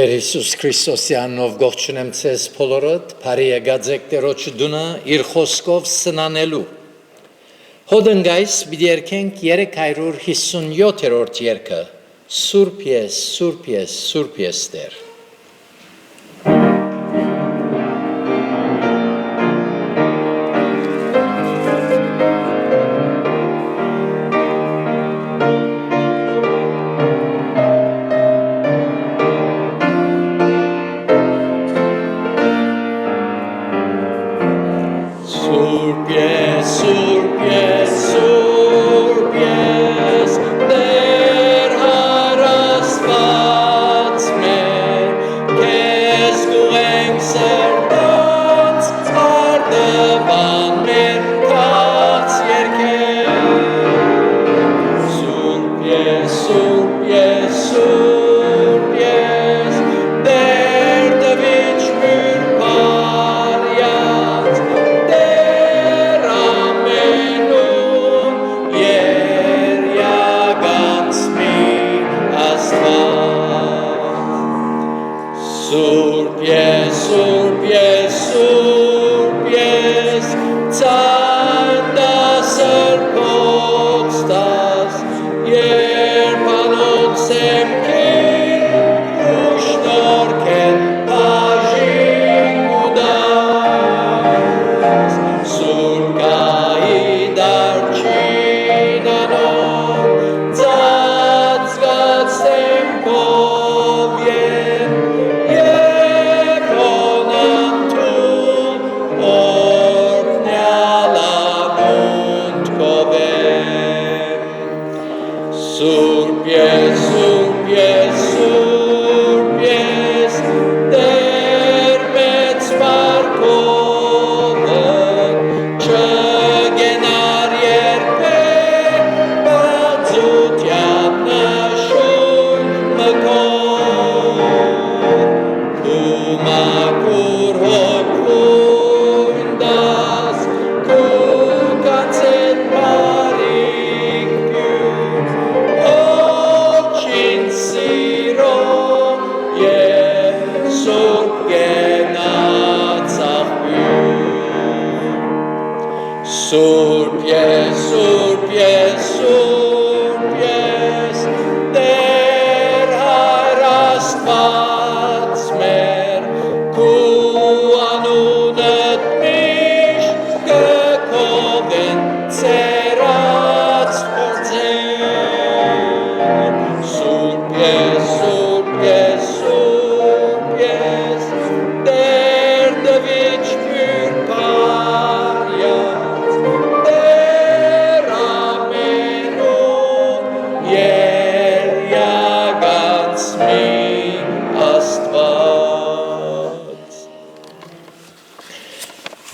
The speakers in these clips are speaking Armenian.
Տեր Հիսուս Քրիստոսի անունով ողջունեմ ձեզ բոլորդ, բարի եկած եք Տերոջի դունը իր խոսքով սնանելու։ Հոդնգայս պիտի երգենք 357-րդ երգը, Սուրբ ես, Սուրբ ես, Սուրբ ես Տեր։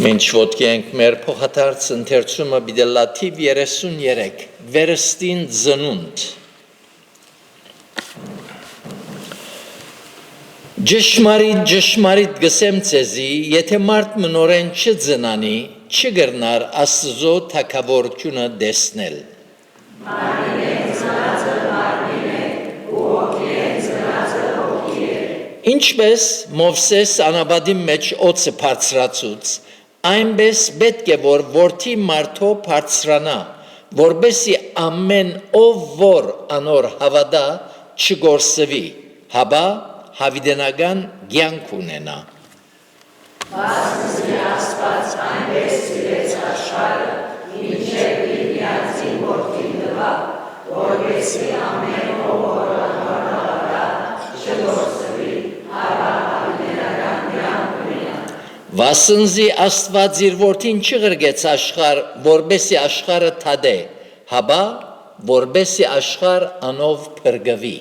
Մինչ ոտքի ենք մեր փոխադարձ ընթերցումը պիտի լաթիվ 33 վերստին ծնունդ Ճշմարիտ գսեմ ձեզի, եթե մարդ մնորեն չծնանի, չգրնար Աստծո թագավորությունը տեսնել։ Ինչպես Մովսես անաբադի մեջ օծը բարձրացուց, այնպես պետք է որ որդի մարդո բարձրանա, որբեսի ամեն ով որ անոր հավատա չգործվի, հաբա հավիտենական կյանք ունենա։ Վասնզի Աստված այնպես սիրեց աշխարհը, մինչև իր միածին որդին տվա, որպեսզի ամեն ով որ անոր հավատա չգործվի, հաբա հավիտենական կյանք ունենա։ Վասնզի Աստված իր որդին չղրգեց աշխարհ, որպեսի աշխարհը թադե, հաբա որպեսի աշխարհ անով փրկվի։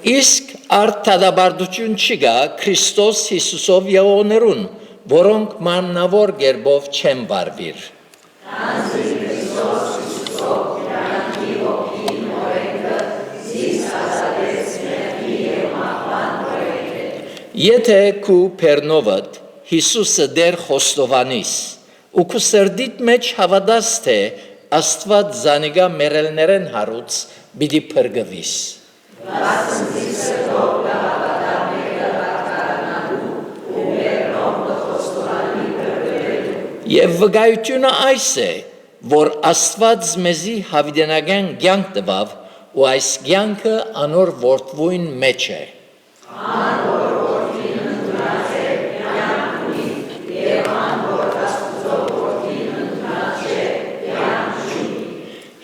Իսկ արդադաբարդություն չկա Քրիստոս Հիսուսով եղողներուն, որոնք մաննավոր գերբով չեն վարվիր։ Եթե քու Պերնովդ Հիսուսը դեր խոստովանիս ու քու սրդիդ մեջ հավատաս թե Աստված զանիգա մերելներեն հարուց պիտի փրկվիս Եվ վկայությունը այս է, որ Աստված մեզի հավիտենական կյանք տվավ ու այս կյանքը անոր որդվույն մեջ է։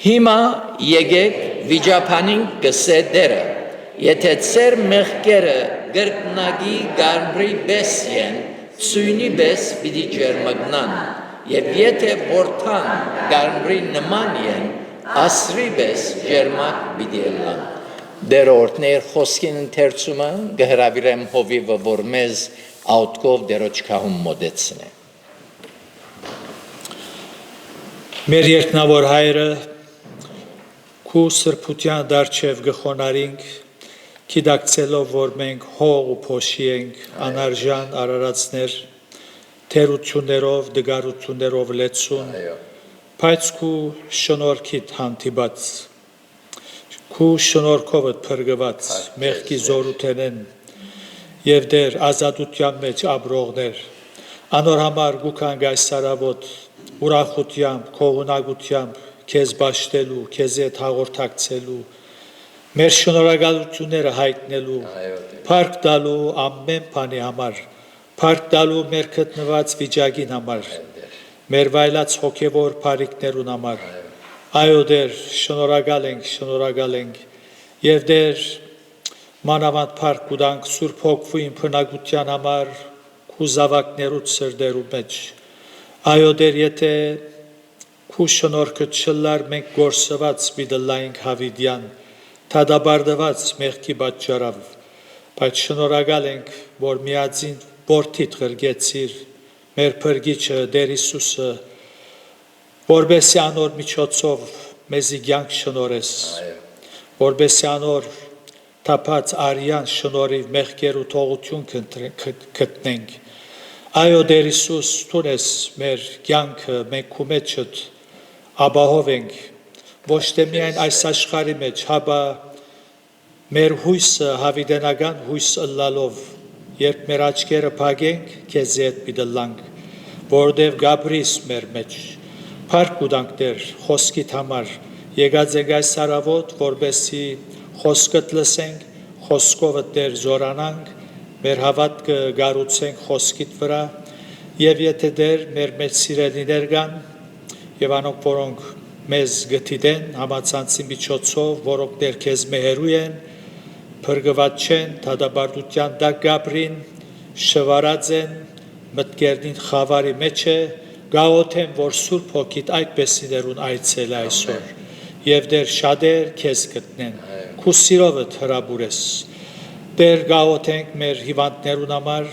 Հիմա եկեք վիճապանինք գսե դերը, եթե ծեր մեղքերը գրկնագի գարմրի բես են, Սույնի բես պիտի ջերմագնան, և եթե որդան գարմրի նման են, ասրի բես ջերմակ պիտի ելան։ Դեր օրդներ խոսքին ընթերցումը գհրավիրեմ հովիվը, որ մեզ աուտկով դերոջ կահում մոդեցն է։ Մեր երկնավոր հայրը քու սրբության դարջև գխոնարինք Կիդակցելով, որ մենք հող ու փոշի ենք, անարժան արարածներ, թերություններով, դգարություններով լեցուն, բայց քու շնորհքիդ հանդիպած, քու շնորհքովդ փրկված, մեղքի զորութենեն եւ դեր ազատության մեջ ապրողներ, անոր համար գուքանք այս սարավոտ ուրախությամբ, քողունակությամբ, քեզ բաշտելու, քեզ հետ հաղորդակցելու Մեր շնորհակալությունները հայտնելու, փառք տալու ամեն բանի համար, փառք տալու մեր գտնված վիճակին համար, մեր վայելած հոգևոր բարիքներուն համար, այո դեր շնորհակալ ենք, եւ դեր մանավանդ փառք կուտանք Սուրբ Հոգվույն բնակության համար, քու զավակներուց սրդերու մեջ, այո դեր եթե քու շնորհքը չլար մենք գործված պիտլայինք հավիդյան Թադաբարդված մեղքի պատճառով, բայց շնորհակալ ենք, որ միածին որդիդ ղրգեցիր, մեր փրկիչը Տեր Հիսուսը, որբեսի անոր միջոցով մեզի կյանք շնորհես, որբեսի անոր թափած արյան շնորհիվ մեղքերու թողություն գտնենք։ Այո Տեր Հիսուս, տունես մեր կյանքը, մենք քու մեջդ ապահով ենք ոչ թե միայն այս աշխարհի մեջ, հապա մեր հույսը հավիտենական հույս ըլլալով, երբ մեր աչքերը փակենք, քեզ հետ պիտլանք, որովհետև գաբրիս մեր մեջ, փառք կուտանք Տեր, խոսքիդ համար, եկած ենք այս սարավոտ, որբեսի խոսքդ լսենք, խոսքովը Տեր զորանանք, մեր հավատքը գառուցենք խոսքիդ վրա, եւ եթե Տեր մեր մեջ սիրելիներ կան, եւ անոնք, որոնք մեզ գտիդեն համացանցի միջոցով, որոնք դեր քեզ մեհերու են, փրկված չեն, թադաբարդության դակ գաբրին, շվարած են, մտքերնին խավարի մեջ է, գաղոթեմ, որ Սուրբ Հոգիդ այդպեսիներուն այցել այսօր, եւ դեր շատեր քեզ գտնեն, քու սիրովդ հրաբուրես, դեր գաղոթենք մեր հիվանդներուն համար,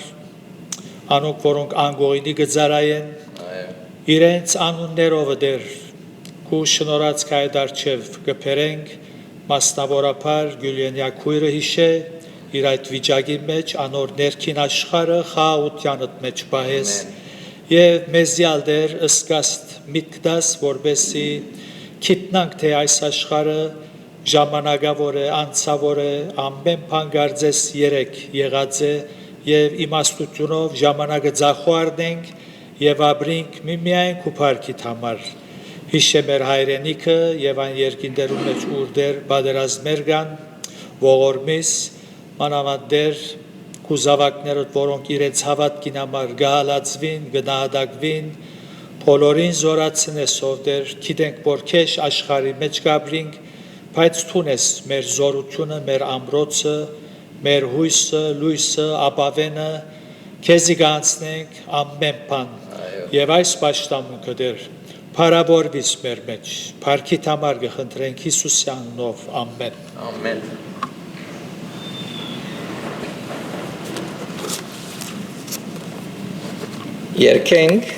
անոնք, որոնք անգողինի գծարայեն, իրենց անուններով դեր Քու շնորհած կայդարջև կփերենք, մասնավորապես Գյուլիենյա քույրը հիշե, իր այդ վիճակի մեջ անոր ներքին աշխարհը խաղաղությանդ մեջ պահես, եւ մեզյալ դեր ըսկաստ միտք դաս, որբեսի գիտնանք թե այս աշխարհը ժամանակավոր է, անցավոր է, ամեն բան գարձես երեք եղած է եւ իմաստությունով ժամանակը ձախողարնենք եւ ապրենք միմիայն քու փառքիդ համար Հիշե մեր հայրենիքը եւ այն երկիններում մեջ ուր դեր բادرազմեր կան ողորմիս մանավանդ քու զավակներդ որոնք իրենց հավատքին համար գահալացվին գնահատակվին բոլորին զորացնես ով դեր գիտենք որ քեշ աշխարհի մեջ կապրինք բայց թունես մեր զորությունը մեր ամրոցը մեր հույսը լույսը ապավենը քեզի կանցնենք ամեն բան եւ այս պաշտամունքը դեր Փարավորվիս մեր մեջ, փառքիդ համար գխնդրենք Հիսուսի անունով, ամեն։ Ամեն։ Երկենք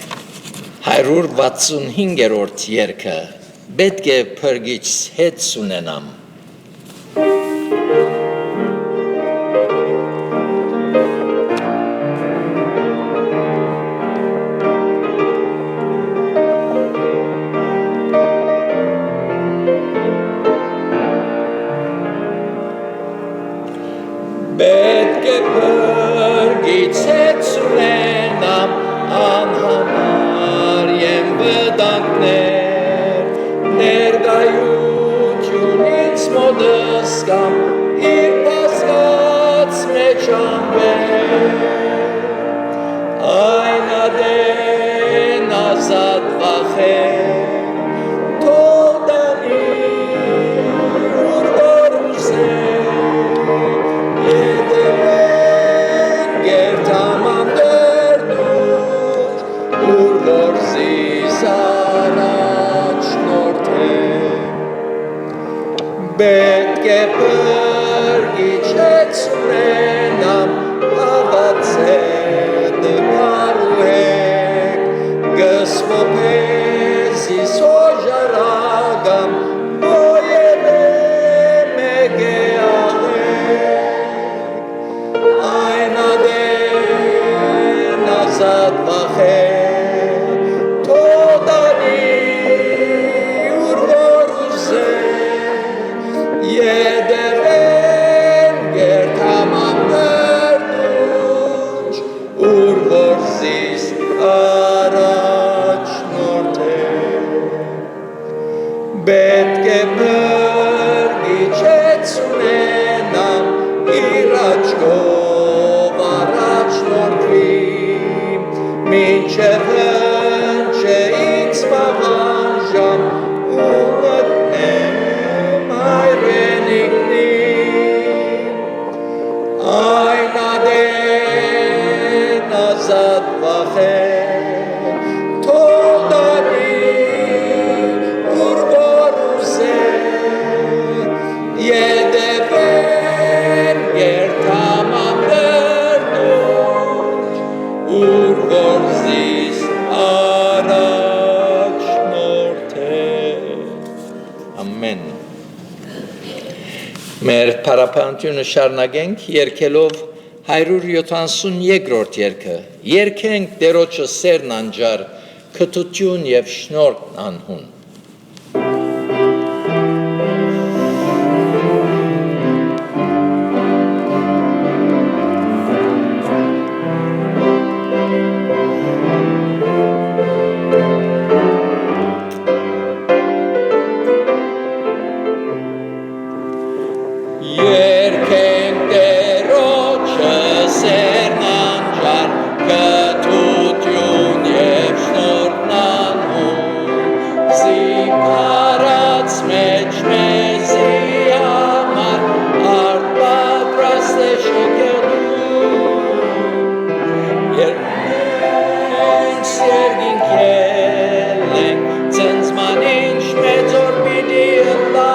165-րդ երգը, պետք է փրկիչ հետ ունենամ։ Այնադեն ազատ վախեն թողնի ուր որ ուզեն ետևեն գերտաման դերնուր ուր որ զիս առաջնորդեն պետք է պրգիչեցնենամ հավացել դպարուհեք գսվոպեզի սոժարագամ բոյելե մեգե աղեք այնադեն ազատ վախեք թողնի ուր որ ուզեն ետևեն գերտաման դերնուր ուր որ զիս առաջնորդեն պետք է պրգիչեցնենամ իր աչքով առաջնորդվի մինչև հնչե ինձ պահանջամ ու մտնեմ հայրենիքնին այնադեն ազատ վախեն թողնի ուր որ ուզեն ետևեն գերտաման դերնուր ուր որ զիս առաջնորդեն ամեն Մեր պարապանությունը շարունակենք երկելով 172-րդ երգը երկենք Տերոջը սերն անջար քթություն եւ շնորհք անհուն Երկենք Տերոջը սերն անջար քթություն եւ շնորհք անհուն զիպարած մեջ մեզի համար արդ պատրաստ է շքելու Երկենք սերգինք ելենք ծնծման ինչ մեծ օր պիտի ըլլա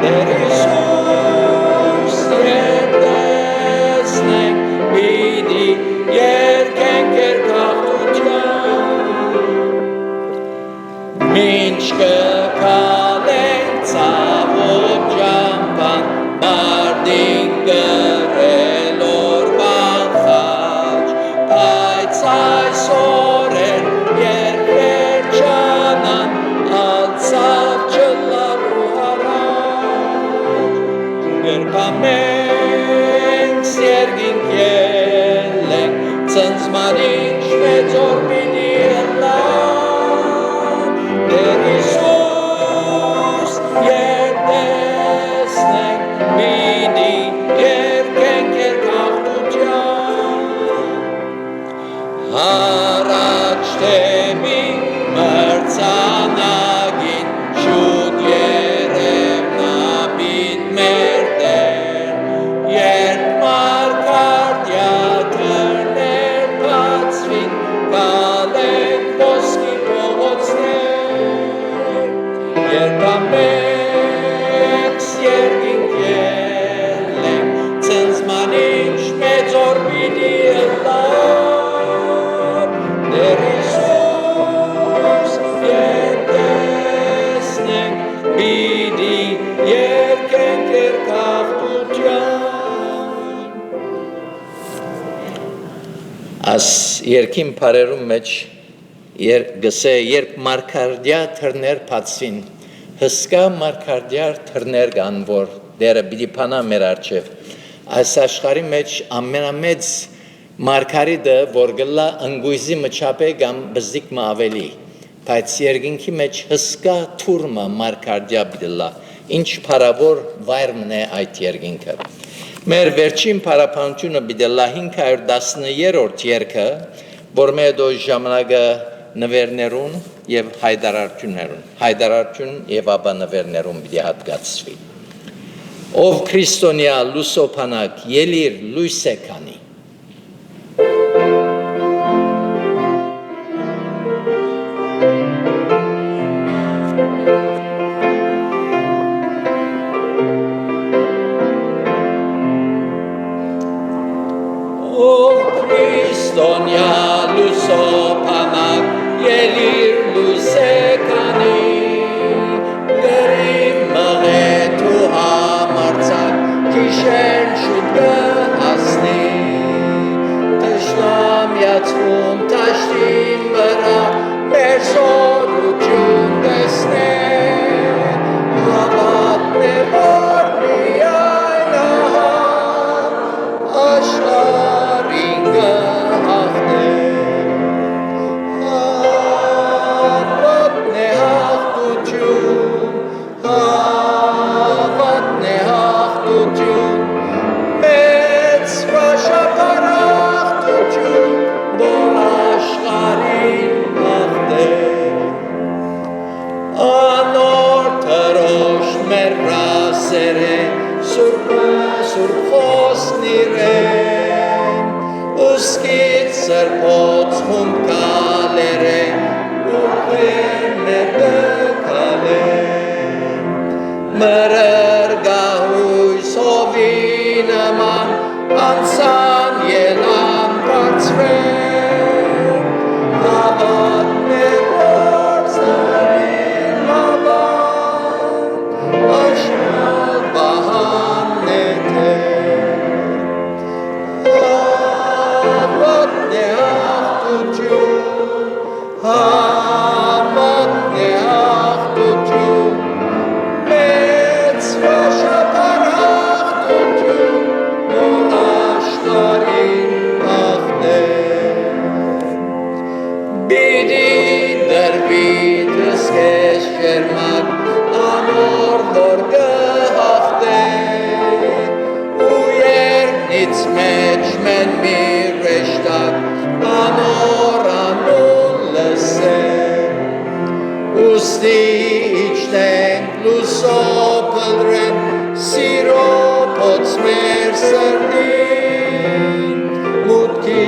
Դեր Հիսուս երտեսնենք պիտի երկենք երկախտության Մինչ կքալենք ցավոտ ճամփան մարդիկ գրել օրվան խաչ Բայց այսօր էլ երբ վերջանան ալցավ չլավու Երբամենք սերգինք ելենք ծնծման ինչ մեծ օր պիտի ըլլա Դեր Հիսուս երտեսնենք պիտի երկենք երկախտության Առաջ թեմի մրցանակին շուտ երևնապիտ մեր Տեր Երբ մարգարդյա դռներ բացվին գալենք ոսկի փողոցներ Երբամենք երկինք ելենք ծնծման ինչ մեծ օր պիտի ըլլա Դեր Հիսուս երտեսնենք պիտի երկենք երկախտության Աս երկին բարերում մեջ գսե երբ մարգարդյա թռներ բացվին հսկա մարգարդյա թռներ կան որ դերը պիտի փանա մեր առջև այս աշխարհի մեջ ամենամեծ մարգարիդը որ գլա ընկույզի մչապե կամ բզիկ մը ավելի բայց երկինքի մեջ հսկա թուրմը մարգարդյա պիտի լա ինչ փարավոր վայրմն է այդ երկինքը Մեր վերջին փառապանությունը բիդելա 513-րդ երգը, որ մեր դոյ ժամանակը նվերներուն եւ հայդարարություն եւ ապա նվերներուն պիտի հատկացվի։ Ով քրիստոնյա լուսոփանակ ելիր լույսե քանի։ Քրիստոնյա լուսոփանակ ելիր լույսե քանի, լրիվ մղետ ու համարձակ գիշեր շուտ կհասնի, թշնամյացվում տաշտին վրա մեր սորություն տեսնե, հավատն է որ միայն ահա աշխարհին կհաղթե, հավատն է հաղթություն, հավատն է հաղթություն, մեծ վաշապարախտություն, որ աշխարհին հաղթե, անոր թրոշտ մեր ռասերը, սուրբը սուրբ խոսքն իրեն, ուսկիտ սրբոց հումկալերը, ուղղեր մեր դկալեն, մրր գահույս հովի նման, անցան ելան բարձրեն, հավատն է որ զարին լավան, աշխալ բահանն է հավատն է հաղթություն, հավատն է հաղթություն, մեծ վաշապարախտություն, որ աշխարհին հաղթե, պիտի դրվի դսկես շերմակ, անոր որ կհաղթե, ու երկնից մեջ մեն մի ռեշտակ, անոր անուն լսեն, ուստի իջնենք լուսոփլրեն, սիրո փոց մեր սրտին, մուտքի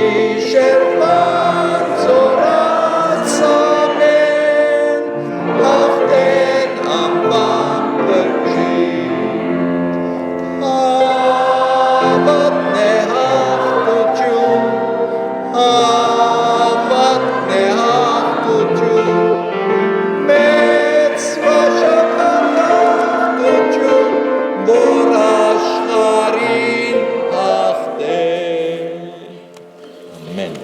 շերման ծորացանեն, հաղթեն անբան բրջին, հավատն է հաղթություն, հավատն է հաղթություն, մեծ վաշապարախտություն, որ աշխարհին հաղթե։ Ամեն։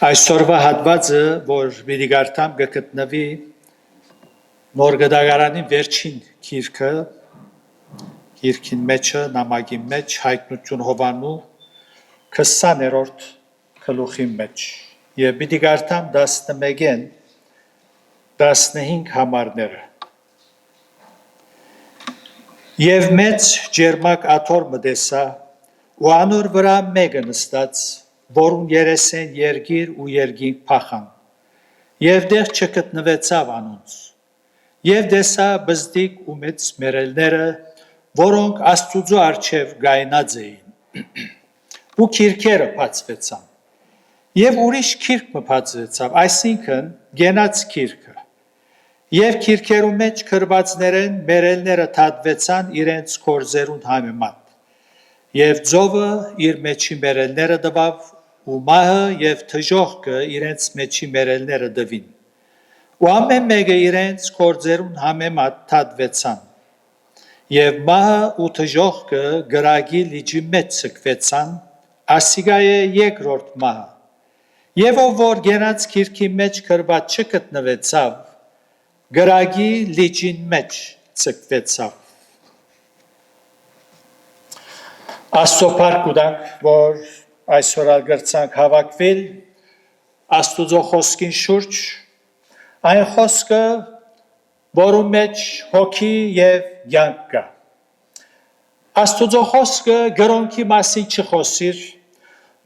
Այսօրվա հատվածը, որ պիտի կարդամ, կգտնվի Նոր Գդագարանի վերջին գիրքը, գիրքին մեջը, նամակի մեջ, հայտնություն Հովանու 20-րդ գլուխի մեջ։ Եվ պիտի կարդամ 11-ին 15 համարները։ Եվ մեծ ջերմակ աթոռ մտեսա, ու անոր վրա մեկը նստած, որուն երեսեն երգիր ու երգինք փախան, և դեղ չգտնվեցավ անոնց, և դեսա բզդիկ ու մեծ մերելները, որոնք Աստուծո առջև գայնած էին, ու քիրքերը բացվեցան, և ուրիշ քիրք մը բացվեցավ, այսինքն գենաց քիրքը, և քիրքերու մեջ գրվածներեն մերելները թադվեցան իրենց գործերուն համեմատ, և ձովը իր մեջի մերելները տվավ, ու մահը և թժողքը իրենց մեջի մերելները տվին, ու ամեն մեկը իրենց գործերուն համեմատ թադվեցան, և մահը ու թժողքը գրագի լիջի մեջ ցկվեցան, ասիկա է երկրորդ մահը, և ով որ գենաց քիրքի մեջ գրված չգտնվեցավ, գրագի լիջին մեջ ցկվեցավ։ Աստծո փառք ուտանք, որ այսօր ալգրցանք հավաքվել Աստուծո խոսքին շուրջ, այն խոսքը, որում մեջ հոգի և կյանք կա։ Աստուծո խոսքը գրոնքի մասին չխոսիր,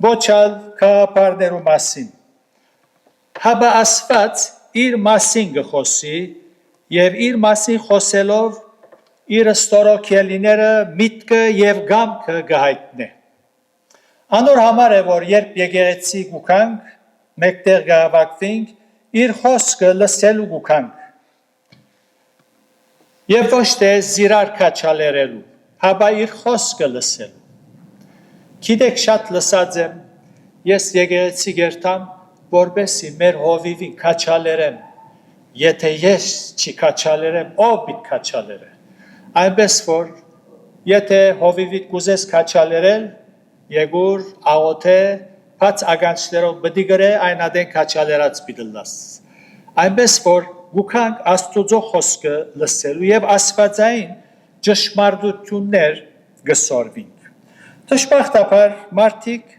ոչ ալ քաղաքապարներու մասին։ Հաբա Աստված իր մասին կխոսի և իր մասին խոսելով իր ստորոգելիները միտքը և գամքը կհայտնի։ Անոր համար է, որ երբ եկեղեցի գուքանք, մեկտեղ կհավաքվենք, իր խոսքը լսելու գուքանք։ Եվ ոչ թե զիրար քաչալերելու, հաբա իր խոսքը լսելու։ Գիտեք շատ լսած եմ, ես եկեղեցի գերտամ, որբեսի մեր հովիվին քաչալերեմ, եթե ես չի քաչալերեմ, ով պիտի քաչալերե։ Այնպես որ, եթե հովիվիդ կուզես քաչալերել, եկուր աղոթե, բաց ագանչներով բդի գրե, այն ադեն քաչալերած պիտի լաս։ Այնպես որ, գուքանք Աստուծո խոսքը լսելու և աստվածային ճշմարտություններ գսորվինք։ Դժբախտաբար մարդիկ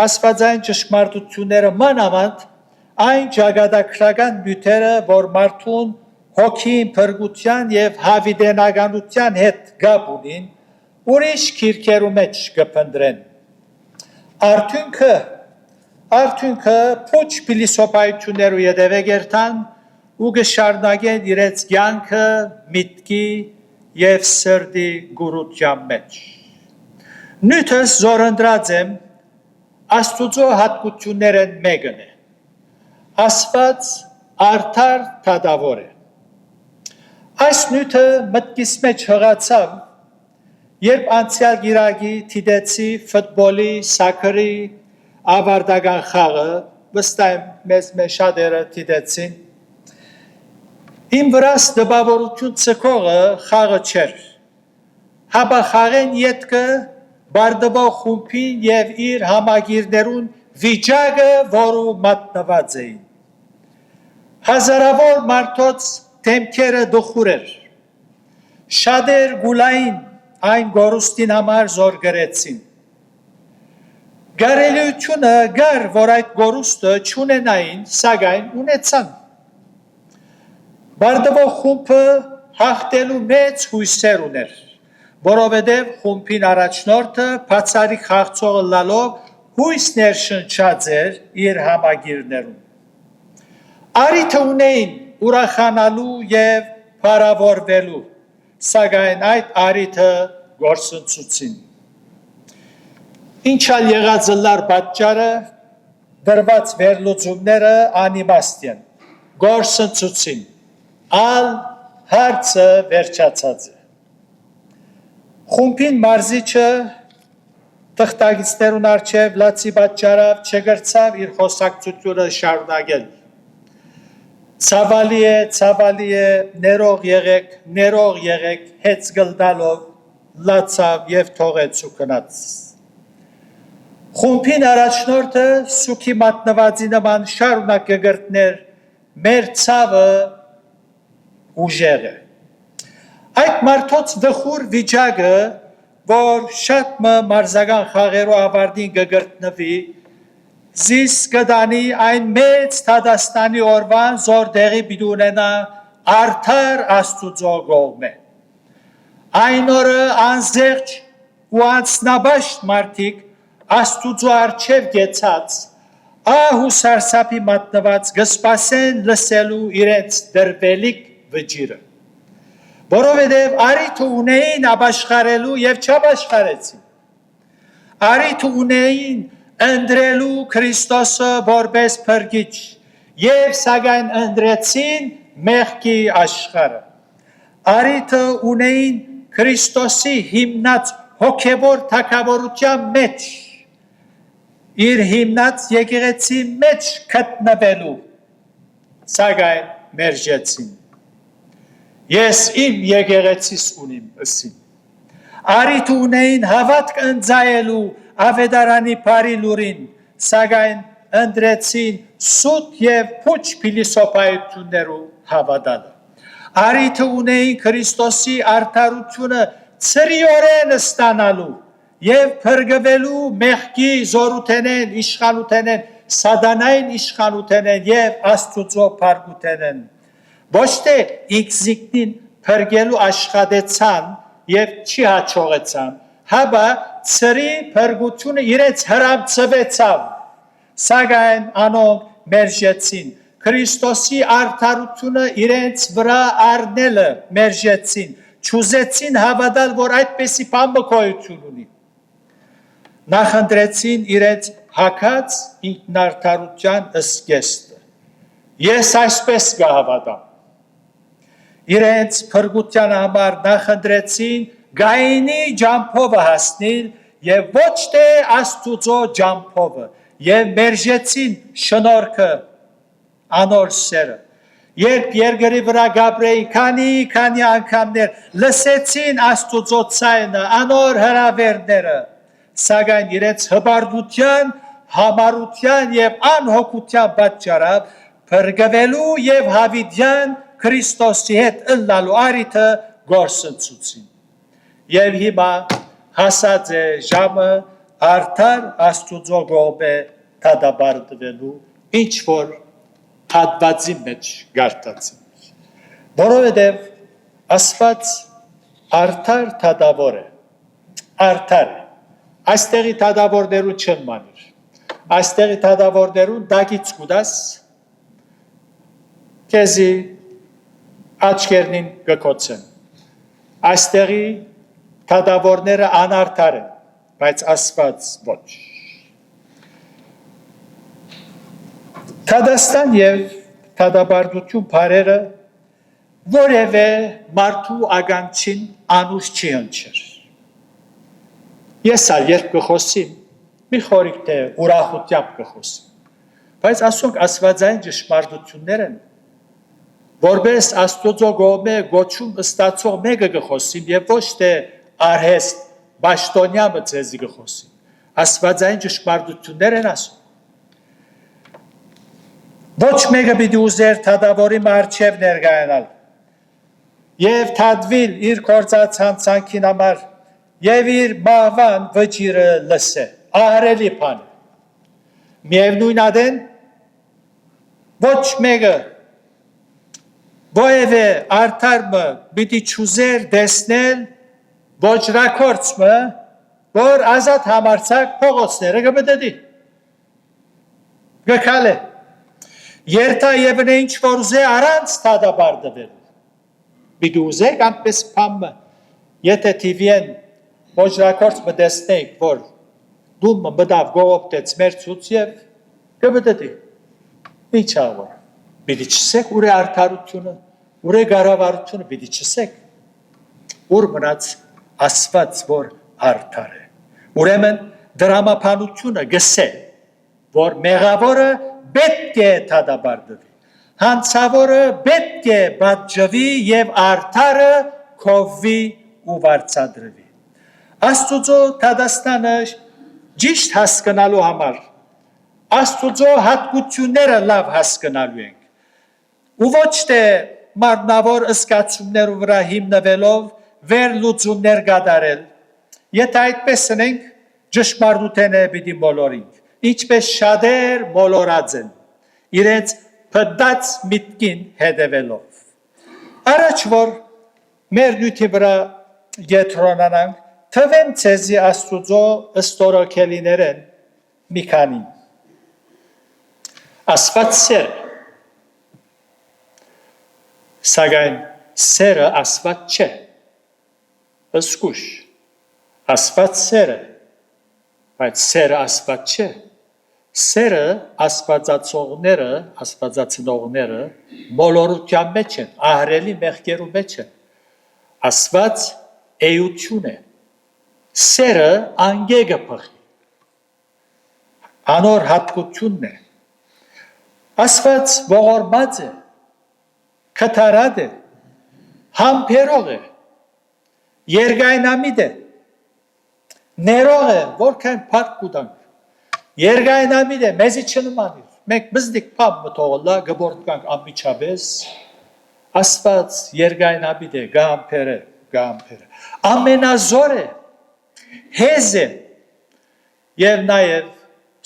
աստվածային ճշմարտությունները մանավանդ այն ճակատագրական նյութերը, որ մարդուն հոգին փրկության և հավիտենականության հետ գապ ունին, ուրիշ քիրքերու մեջ կփնտրեն։ Արդյունքը փուչ փիլիսոփայություններու ետևե գերտան ու կշարունակեն իրենց կյանքը միտքի և սրտի գուրության մեջ։ Նույնպես զորընտրած եմ Աստուծո հատկություններն մեկն է։ Աստված արդար դատավոր է։ Այս նյութը մտքիս մեջ հղացավ, երբ անցյալ գիրակի դիտեցի ֆուտբոլի, սակրի ավարտական խաղը, վստահ եմ մեզ շատերը դիտեցին։ Իմ վրաս տպավորություն ցկողը խաղը չէր, հաբա խաղեն ետքը բարդվող խումբին և իր համագիրներուն վիճակը, որու մատնված էին։ Հազարավոր մարդոց դեմքերը դխուր էր, շատեր գուլային այն գորուստին համար զոր գրեցին։ Գարելիությունը գար, որ այդ գորուստը չունենային, սակայն ունեցան։ Բարդվող խումբը հաղթելու մեծ հույսեր ուներ, որովհետև խումբին առաջնորդը բացառիկ խաղացողը լալով հույս ներշնչած էր իր համագիրներում։ Արիթը ունեին ուրախանալու և փառավորվելու, սակայն այդ արիթը գործընծուցին։ Ինչալ եղածլար պատճառը, դրված վերլուծումները անիմաստ են, գործընծուցին, ալ հարցը վերջացած է։ Խումբին մարզիչը թղթակիցներուն առջև լացի պատճառավ չգրցավ իր խոսակցությունը շարունակել։ Ցավալի է, ներող եղեք, հեծ գլդալով, լացավ և թողեց ու գնաց։ Խումբին առաջնորդը սուքի մատնվածի նման շարունակ կգրտներ, մեր ցավը ուժեղ է։ Այդ մարդոց դխուր վիճակը, որ շատ մարզական խաղերու ավարտին կգրտնվի, զիս կդանի այն մեծ դատաստանի օրվան, զոր տեղի պիտի ունենա արդար Աստուծո կողմէ։ Այն օրը անզեղջ ու անձնաբաշտ մարդիկ Աստուծո առջև գեցած, ահ ու սարսափի մատնված կսպասեն լսելու իրենց դրվելիք վճիրը, որովհետև արիթ ունեին ապաշխարելու և չապաշխարեցին, արիթ ունեին ընտրելու Քրիստոսը որպես փրկիչ և սակայն ընտրեցին մեղքի աշխարհը, արիթը ունեին Քրիստոսի հիմնած հոգևոր թագավորության մեջ, իր հիմնած եկեղեցի մեջ գտնվելու, սակայն մերժեցին։ Ես իմ եկեղեցիս ունիմ ըսին։ Արիթ ունեին հավատք ընծայելու ավետարանի բարի լուրին, սակայն ընտրեցին սուտ և փուչ փիլիսոփայություններու հավատալը։ Արիթ ունեին Քրիստոսի արդարությունը ցրիորեն ստանալու եւ փրկվելու մեղքի զորութենեն, իշխանութենեն, սատանային իշխանութենեն եւ Աստծո փառքութենեն։ Ոչ թե ինքզիկնին փրկելու աշխատեցան եւ չի հաջողեցան, հաբա ծրի փրկությունը իրենց հրամցվեցավ, սակայն անոնք մերժեցին, Քրիստոսի արդարությունը իրենց վրա առնելը մերժեցին, չուզեցին հավատալ, որ այդպեսի բան գոյություն ունի, նախընտրեցին իրենց հագած ինքնարդարության ըսկեստը, ես այսպես կհավատամ, իրենց փրկության համար նախընտրեցին գայինի ջամփովը հասնել եւ ոչ թե Աստուծո ջամփովը եւ մերժեցին շնորհքը անոր սերը երբ երկրի վրա գաբրեին քանի անգամներ լսեցին Աստուծո ցայնը անոր հրավերները սակայն իրենց հբարդության համառության եւ անհոգության պատճառով փրկվելու եւ հավիտյան Քրիստոսի հետ ըլլալու արիթը գործընծուցին եւ հիմա հասած է ժամը արդար Աստուծո գողբե դադարդվելու ինչ որ հատվածի մեջ գարտացին որովհետեւ Աստված արդար դադավոր է արդար այստեղի դադավորներու չեն մանիր այստեղի դադավորներուն դակից կուդաս քեզի աչքերնին գկոցեն այստեղի դադավորները անարդար են բայց Աստված ոչ Թադաստան եւ թադաբարդություն բարերը որևէ մարդու ագանչին անուշ չի հնչեր ես ալ երբ կխոսիմ մի խորիկ թե ուրախությամբ կխոսիմ բայց ասոնք աստվածային ճշմարտություններ են որպես Աստծո գոմե գոչում ստացող մեկը կխոսիմ եւ ոչ թե արհեստ բաշտոնյամը ցեզի կխոսիմ աստվածային ճշմարտություններ են ասում ոչ մեկը պիտի ուզեր թադավորի մարչև ներկայանալ եւ թադվիլ իր կործած հանցանքին համար եւ իր մահվան վճիրը լսե ահրելի բան միևնույն adեն ոչ մեկը Որևէ արդարը պիտի չուզեր տեսնել ոչրակորցը, որ ազատ համարցակ փողոցները կմտի։ Գկալե։ Երթա եւ ինչ որ ուզե առանց դադարդվել։ Պիտի ուզեք անպես փամը։ Եթե TV-ն ոչրակորցը տեսնեք, որ դումը մտավ գողոպտեց մեր ցույց եւ կմտի։ Ինչ ավոր։ Պիտի չսեք ուր է արդարությունը, ուր է գարավարությունը, պիտի չսեք, ուր մնաց Աստված, որ արդար է։ Ուրեմն դրամապանությունը գսե, որ մեղավորը պետք է դադարդվի, հանցավորը պետք է պատժվի եւ արդարը քովվի ու վարձատրվի։ Աստուծո Թադաստանը ճիշտ հասկանալու համար Աստուծո հատկությունները լավ հասկանալու ենք ու ոչ թե մարմնավոր ըսկացումներու վրա հիմնվելով վերլուծումներ կատարել եթե այդպես ենք ճշմարտութենը պիտի մոլորենք ինչպես շատեր մոլորած են իրենց փդած միտքին հետևելով առաջ որ մեր նյութի վրա եթրոնանանք թվեմ ցեզի Աստուծո ըստորոքելիներեն մի քանի Աստված սեր Սակայն սերը Աստված չէ ըսկուշ Աստված սեր է բայց սերը Աստված չէ սերը աստվածացողները աստվածացնողները մոլորության մեջ են ահրելի մեղքերու մեջ են Աստված էություն է սերը անգեգը փխի անոր հատկությունն է Աստված ողորմած է Կատարած է, համբերող է, երգայնամիտ է, ներող է, որքան փառք կուտանք, երգայնամիտ է, մեզի չնմանիր, մենք բզդիկ պապ մտողլա, գբորդկանք ամիչաբես, Աստված երգայնամիտ է, գամբեր է, ամենազոր է, հեզ է եւ նաեւ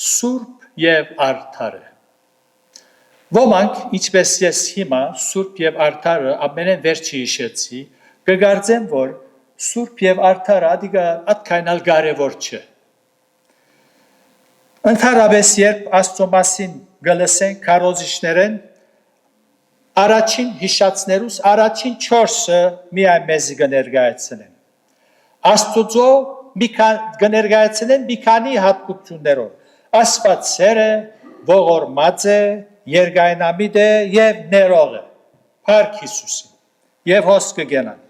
սուրբ եւ արդար է։ Ոմանք, ինչպես ես հիմա սուրբ եւ արդարը ամենեն վերջի հիշեցի, կգարձեն, որ սուրբ եւ արդարը ադքայնալ կարևոր չէ։ Ընդհանրապես երբ Աստծո մասին գլսեն քարոզիչներեն առաջին հիշածներուս առաջին 4-ը միայն մեզ կներկայացնեն։ Աստծո կներկայացնեն մի քանի հատկություններով։ Աստված սեր է, ողորմած է, երկայնամիտ է եւ ներող է։ Փառք Հիսուսին։ Եվ հոսքը գնան։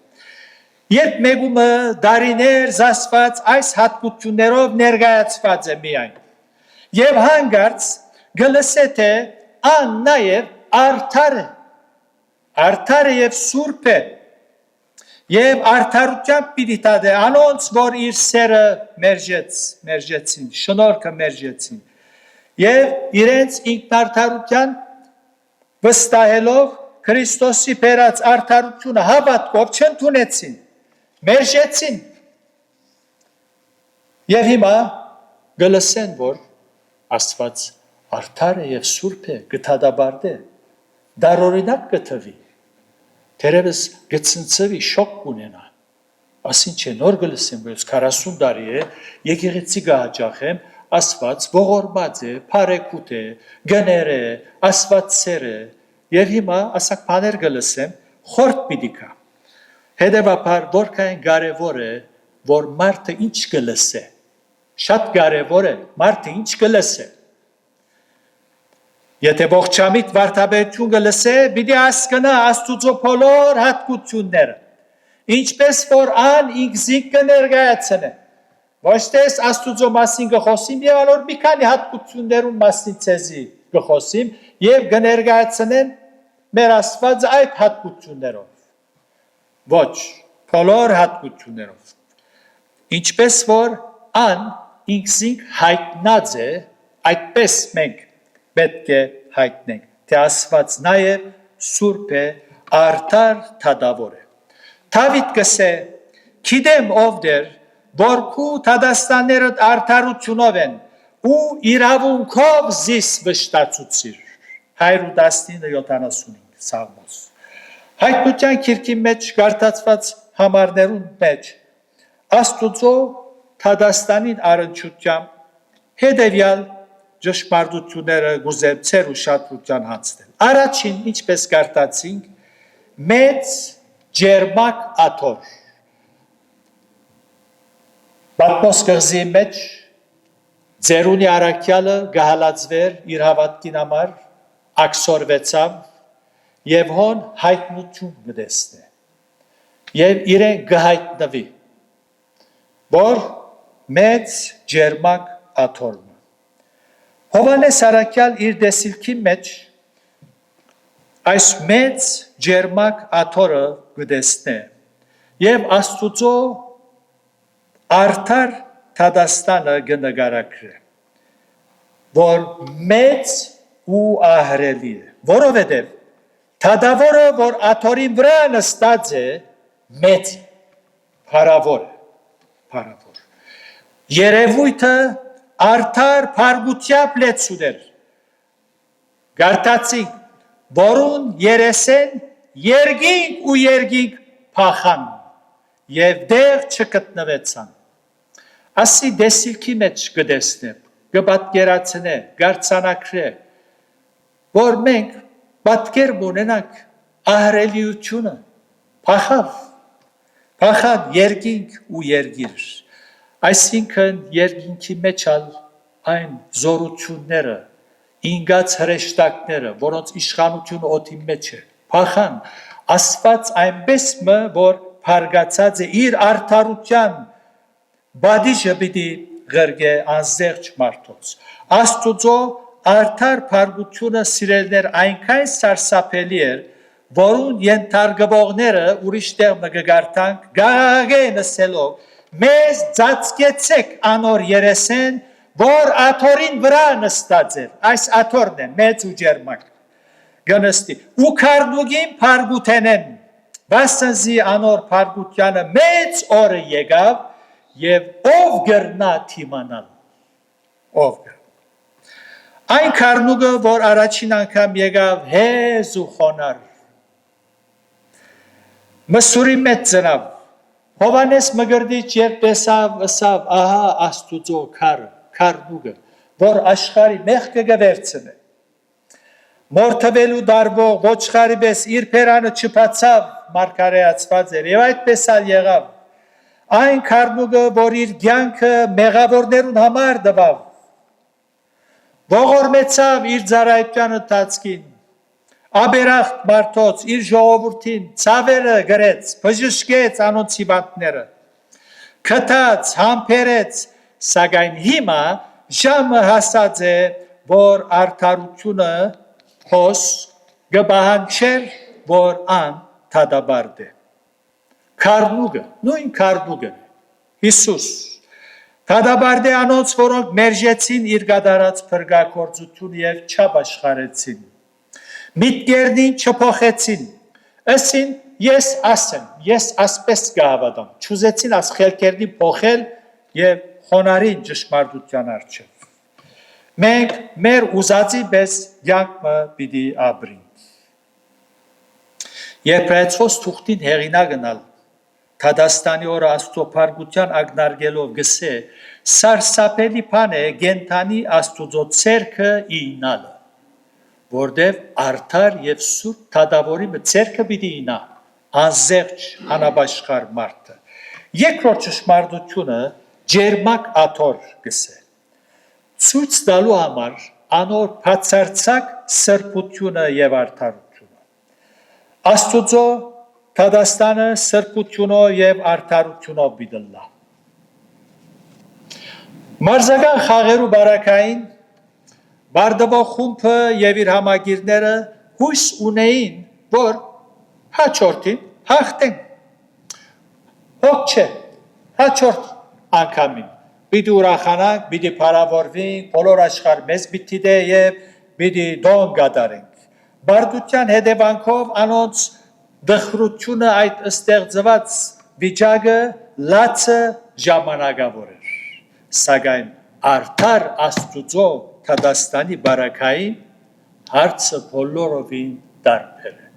Երբ մեգումը դարիներ զասված այս հատկություններով ներկայացված է միայն։ Եվ հանգարց գլսե թե ան նաև արդար է, արդար է և սուրբ է, և արդարությամբ պիտի տադե անոնց, որ իր սերը մերժեցին, շնորհքը մերժեցին, և իրենց ինքնարդարության վստահելով Քրիստոսի բերած արդարությունը հավատքով չընդունեցին, մերժեցին, և հիմա գլսեն, որ Աստված արդար է և սուրբ է, գթադաբարդ է, դարօրինակ գթվի, թերևս գցնցվի, շոկ կունենա, ասին չէ, նոր գլսեմ, որ 40 տարի է, եկեղեցի գահաճախեմ, Աստված ողորմած է, փարեգութ է, գներ է, Աստված սեր է, և հիմա ասակ բաներ գլսեմ, խորտ պիտի գա, հետևաբար որքան կարևոր է, որ մարդը ինչ գլսե, շատ կարևոր է, մարդը ինչ կլսե։ Եթե ողջամիտ վարդապետություն կլսե, պիտի հասկանա Աստուծո բոլոր հատկությունները, ինչպես որ ան ինքզին կներկայացնե։ Ոչ թե Աստուծո մասին կխոսիմ եւ անոր մի քանի հատկություններուն մասին ցեզի կխոսիմ եւ կներկայացնեն մեր Աստվածը այդ հատկություններով։ Ոչ, բոլոր հատկություններով։ Ինչպես որ ան ինքսինք հայտնած է, այդպես մենք պետք է հայտնենք, թե Աստված նաև սուրբ է, արդար թադավոր է։ Դավիթ կսե, գիտեմ ով դեր, որ քու թադաստաններդ արդարությունով են, ու իրավունքով զիս վշտացուցիր։ 119:75 Սաղմոս։ Հայտնության քիրքի մեջ գարտացված համարներուն մեջ Աստուծո թադաստանին առնչությամբ հետևյալ ճշմարտությունները գուզեմ ցեր ուշադրության հանձնել։ Առաջին, ինչպես գարտացինք, մեծ ջերմակ աթոռ։ Պատմոս կղզի մեջ ձերունի առաքյալը գահալացվեր իր հավատքին համար, աքսորվեցավ եւ հոն հայտնություն գտեսնե։ Եվ իրեն գահայտնվի, որ մեծ ջերմակ աթոռն։ Հովանես առաքյալ իր դեսիլքի մեջ այս մեծ ջերմակ աթոռը գտեսնե եւ Աստուծո արդար թադաստանը կնկարագրե, որ մեծ ու ահռելի է, որովհետև թադավորը, որ աթոռին վրա նստած է, մեծ փառավոր է, փառավոր։ Երևույթը արդար փարգությամբ լեցուներ, գարտացինք, որուն երեսեն երգինք ու երգինք փախան և դեղ չգտնվեցան։ Ասի դեսիլքի մեջ կտեսնեմ, կպատկերացնե, գարձանակրե, որ մենք պատկերում ունենանք ահռելիությունը, փախավ երգինք ու երգիր։ Այսինքն երգինքի մեջ այն զորությունները, ինգած հրեշտակները, որոնց իշխանությունը օդի մեջ է, փախան, Աստված այնպես մը, որ փարգացած է իր արդարության բադիժը պիտի գրգե անզեղջ մարդոց։ Աստուծո արդար փարգությունը սիրելներ այնքան սարսափելի էր, որուն ենթարկվողները ուրիշ տեղ կգարտանք, գաղաղեն ասելով, մեզ ծածկեցեք անոր երեսեն, որ աթոռին վրա նստած էր, այս աթոռն է, մեծ ու ջերմակ, գնստի, ու քարդուգին փարգութենեն, վասնզի անոր փարգությանը մեծ օրը եկավ, եւ ով գրնա թիմանալ ով գր այն քարնուգը որ առաջին անգամ եկավ հեզ ու խոնար մսուրի մեծ ծնավ Հովանես Մգրդիչ եւ տեսավ ըսավ ահա Աստուծո քարնուգը որ աշխարհի մեղքը գվերցնե Մորթվելու դարբող ոչխարի պես իր փերանը չփացավ մարգարեացված էր եւ այդպես ալ եղավ այն քարնուգը որ իր ցանկը մեղավորներուն համար դվավ ողորմեցավ իր ծառայության ընթացքին Աբերախտ մարդոց իր ժողովրդին ցավերը գրեց, բժշկեց անոնց հիվանդները, քթած, համբերեց, սակայն հիմա ժամը հասած է, որ արդարությունը հոս գբահանչեր, որ ան թադաբարդ է։ Քարնուգը, նույն քարնուգը, Հիսուս, թադաբարդ է անոնց, որոնք մերժեցին իր գադարած փրկագործություն եւ չապաշխարեցին։ Միտքերնին չփոխեցին, ասին ես ասեմ, ես ասպես կհավատամ, չուզեցին աս խելքերնին փոխել եւ խոնարհին ճշմարտության առջև։ Մենք մեր ուզածի պես յանքը պիտի ապրենք։ Եբրայեցոս թուղթին հեղինակնալ Թադաստանի օրը աստուծոփարգության ագնարգելով գսե սարսափելի բան է գենթանի աստուծո ցերքը ինալը որտեվ արդար եւ սուրբ թադավորի ցերքը պիտի ինա անզեղջ անաբաշխար մարդը երկրորդ ճշմարտությունը ջերմակ աթոր գսե ցույց տալու համար անոր բացարձակ սրբությունը եւ արդարությունը աստուծո Թադաստանը սրբությունով եւ արդարությունով բիդլա մարզական խաղերու բարակային Բարդվող խումբը եւ իր համագիրները հույս ունեին, որ հաջորդին հաղթեն։ Հոգ չէ, հաջորդ անգամին։ Պիտի ուրախանանք, պիտի փառավորվենք, բոլոր աշխարհ մեզ պիտի դե եւ պիտի դոն գադարենք։ Բարդության հետևանքով անոնց դխրությունը այդ ստեղծված վիճակը լացը ժամանակավոր էր։ Սակայն արդար Աստուծո Թադաստանի բարակային հարցը բոլորովին դարբեր է։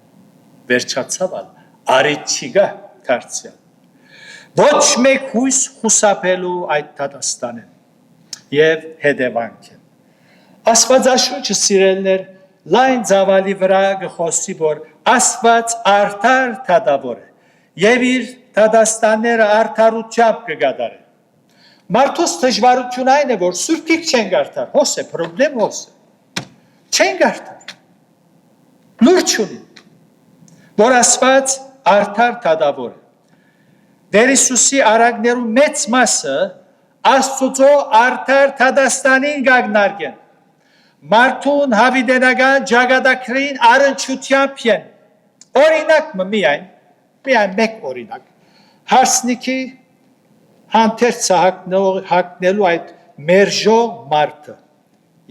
Վերջացավալ արիչիգա դարձյալ։ Ոչ մեկ հույս խուսափելու այդ Թադաստանեն եւ հետևանք են։ Աստվածաշունչը սիրելներ լայն ծավալի վրա գխոսի որ Աստված արդար թադավոր է եւ իր Թադաստանները արդարությամբ կգադարի։ Մարդոս դժվարություն այն է, որ սուրբիկ չեն գարտար, հոս է, պրոբլեմ հոս է, չեն գարտար, լուրջ ունի, որ ասված արդար թադավոր է, Դեր Հիսուսի արագներու մեծ մասը Աստուծո արդար Թադաստանին գագնարգեն, մարդուն հավիդենական ճագադակրին առնչությամբ են, օրինակ միայն մեկ օրինակ, հարսնիքի Հանդերձը հակնելու այդ մերժող մարդը,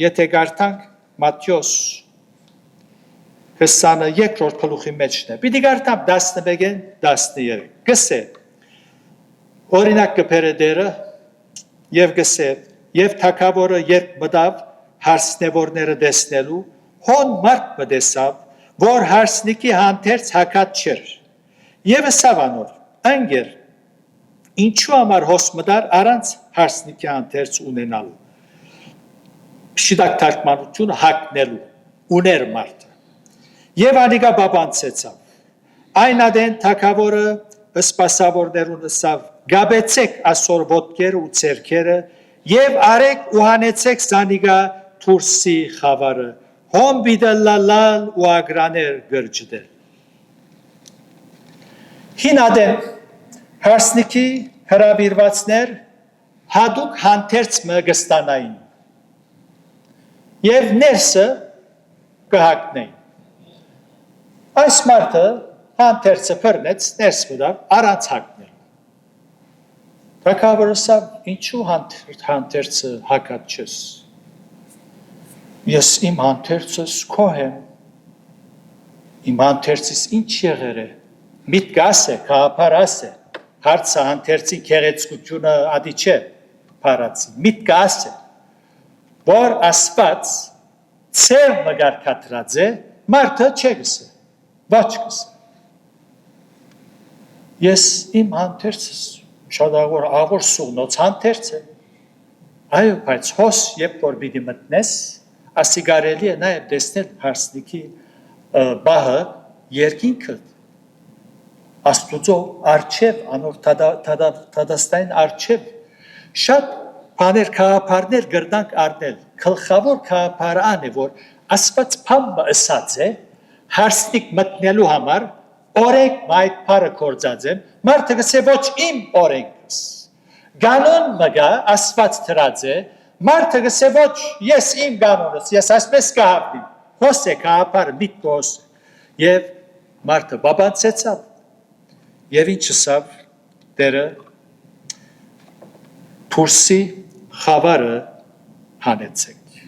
եթե գարտանք Մատթեոս 22-րդ գլուխի մեջն է, պիտի գարտամ 11-ին 13, գսե, օրինակ կբերե դերը եւ գսե, եւ թագավորը երբ մտավ հարսնևորները տեսնելու, հոն մարդ մտեսավ, որ հարսնիկի հանդերձ հակած չէր, եւ ըսավ անոր, անգեր Ինչու համար հոս մտար առանց հարսնիկի հանդերձ ունենալու։ Շիդակ թարգմանությունը հակնելու, ուներ մարդը։ Եվ անիկա բաբանցեցավ։ Այն ադեն թագավորը սպասավորներուն ըսավ, գաբեցեք ասոր ոտքերը ու ցերքերը եւ արեք ու հանեցեք զանիկա թուրսի խավարը, հոմ բիդլալալ ու ագրաներ գրջդել։ Հին ադեն Հարսնիկի հրավիրվածներ հատուկ հանդերձ մգստանային եւ ներսը կհակնեին։ Այս մարդը հանդերձը բռնեց ներս մտավ առանց հակնել։ Թագավորը ինչու հանդերձը հակած չես։ Ես իմ հանդերձս քո եմ։ Իմ հանդերձս ինչ եղեր է։ Միտք ասե, գաղափար ասե, հարցը հանդերձի քեղեցկությունը ադի չէ փարացի միտքը ասե որ ասված ծեր մգարկատրած է մարդը չէ գսե ոչ գսե ես իմ հանդերձս շատ աղոր սուղնոց հանդերձ է այո բայց հոս երբ որ պիտի մտնես ասի կարելի է նաև տեսնել հարսնիքի բահը երկինքը Աստուծո արչև անոր թադաստային արչև շատ բաներ քաղաքարներ գրնանք առնել գլխավոր քաղաքարը ան է որ ասված փամը ըսած է հարսնիկ մտնելու համար օրենք այդ բարը կործած եմ մարդը գսե ոչ իմ օրենքս Գանոն մգա ասված դրած է մարդը գսե ոչ ես իմ գանոնս ես ասպես կհավնիմ հոս է քաղաքարը միտքոս եւ մարդը բաբանցեցավ Եվ ինչ ասավ դերը Թուրսի խավարը հանեցեք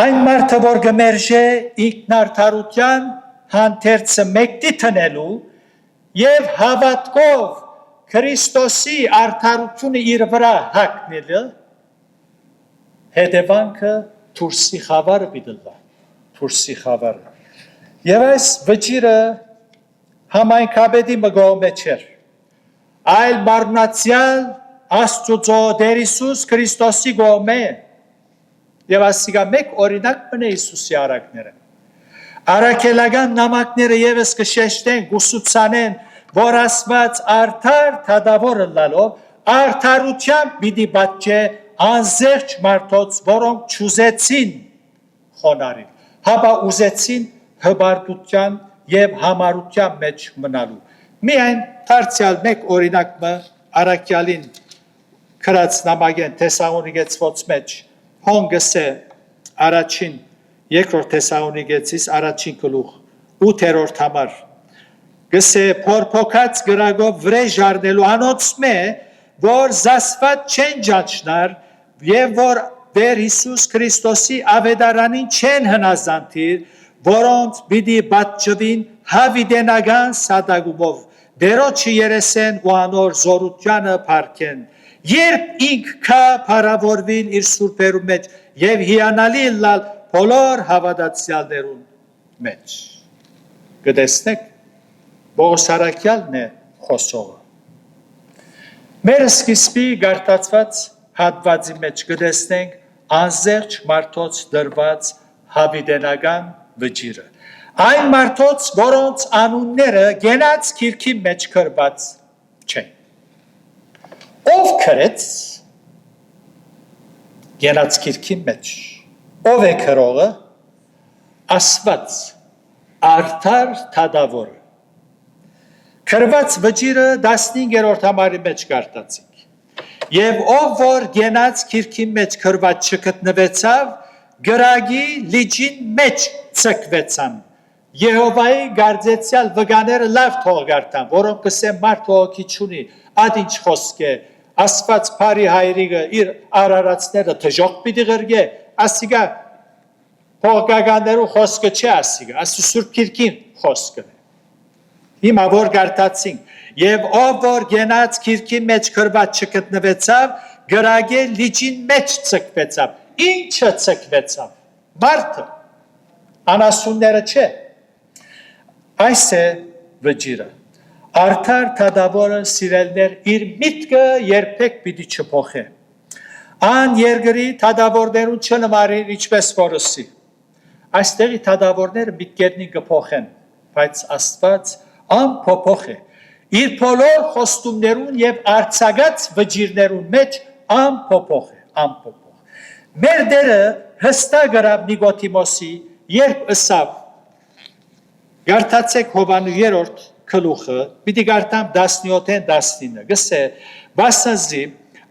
Այն մարդը որ գմերժե ինքնարդարության հանդերձը մեկտի տնելու եւ հավատքով Քրիստոսի արդարությունը իր վրա հագնելը հետևանքը Թուրսի խավարը պիտելվա Թուրսի խավարը Եվ այս վճիրը Համայնքաբեդի մգողմե չեր, այլ մարմնացյալ աստուծո դեր Իսուս Քրիստոսի գողմե և ասիգա մեկ օրինակ մնե Իսուսի արակները։ Արակելական նամակները եվս կշեշտեն, գուսուցանեն, որ ասված արդար թադավորը լալով, արդարության բիդի բատճե անզերջ մարդոց, որոնք չուզեցին խոնարին, հաբա ուզեցին հբարտության Եվ համարության մեջ մնալու։ Միայն դարձյալ մեկ օրինակը Արաքյալին քրած նամակեն Թեսաղոնիկեցվոց մեջ հոնգս է առաջին երկրորդ Թեսաղոնիկեցիս առաջին գլուխ 8-րդ համար գսե փորփոքած գրագով վրեժ առնելու անոցմե որ զասված չեն ջանչնար եւ որ Տեր Հիսուս Քրիստոսի ավետարանին չեն հնազանդիր որոնց պիտի պատճվին հավիդենական սատագումով, դերոչի երեսեն ու անոր զորությանը պարքեն, երբ ինք կա պարավորվին իր սուրպերում մեջ և հիանալի լալ բոլոր հավատացյալներուն մեջ։ Գտեսնեք, Պողոս Արաքյալն է խոսողը։ Մեր սկիզբի գարտացված հատվածի մեջ գտեսնենք անզերջ մարդոց դրված հավիդենական վճիրը։ Այն մարդոց, որոնց անունները գենած քիրքի մեջ կրված չեն։ Ով կրեց գենած քիրքի մեջ։ Ով է կրողը ասված արդար թադավորը։ Կրված վճիրը 15-րդ համարի մեջ կարտացինք։ Եվ ով որ գենած քիրքի մեջ կրված չգտնվեցավ գրագի լիջին մեջ ցկվեցան Եհովայի գարձեցյալ վգաները լավ թողգարտան որոնք կսեն մարդ հոգի չունի ադինչ խոսք է ասված բարի հայրիկը իր արարածները թժող պիտի գրգե ասիգա փողգականներու խոսքը չի ասիգա ասի սուրբ քիրքին խոսքը հիմա որ գարտացին եւ ով որ գենած քիրքի մեջ կրված չգտնվեցավ գրագի լիջին մեջ ցկվեցավ Ինչը ցկվեցավ մարդը անասունները չէ այս է վճիրը արդար թադավորը սիրելներ իր միտքը երբեք պիտի չփոխե ան երկրի թադավորներուն չնմարիր ինչպես որսի այստեղի թադավորները միտքերնին կփոխեն բայց Աստված անփոփոխ է իր բոլոր խոստումներուն եւ արցակած վճիրներուն մեջ անփոփոխ է անփոփոխ Մեր դերը հստակ գրավ Նիկոդիմոսի, երբ ըսավ, գարտացեք Հովանու 3-րդ գլուխը, պիտի գարտամ 17-19, գսե, վասնզի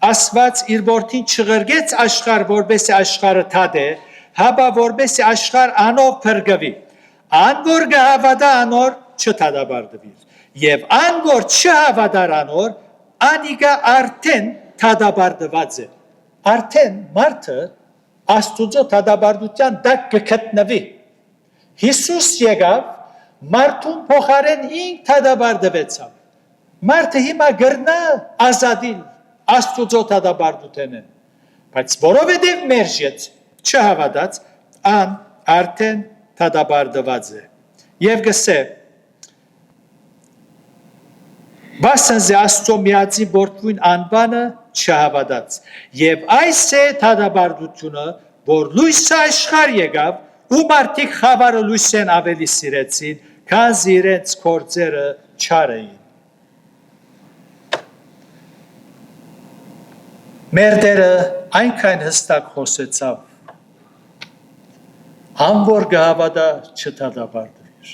ասված իր որդին չղրգեց աշխարհ, որպեսզի աշխարհը թադե, հաբա որպեսզի աշխարհ անով փրկվի։ Ան որ կհավատա անոր չթադաբարդվի։ Եվ ան որ չհավատար անոր, անիկա արդեն թադաբարդված է։ Արդեն մարդը Աստուծո թադաբարդության տակ կգտնվի։ Հիսուս եկավ մարդուն փոխարեն ինք թադաբարդվեցավ։ Մարդը հիմա գրնա ազատիլ Աստծո դադարդութենեն, բայց որովհետև մերժեց, չհավատաց, ան արդեն դադարդված է։ Եվ գսե Բասանզե Աստծո միածին որդին անվանը չհավատաց։ Եվ այս է դադարդությունը, որ լույսը աշխարհ եկավ, ու մարդիկ խավարը լույսեն ավելի սիրեցին, քան իրենց գործերը չար էին։ Մեր Տերը այնքան հստակ խոսեցավ, անոր գահավատա չդադարդվիր։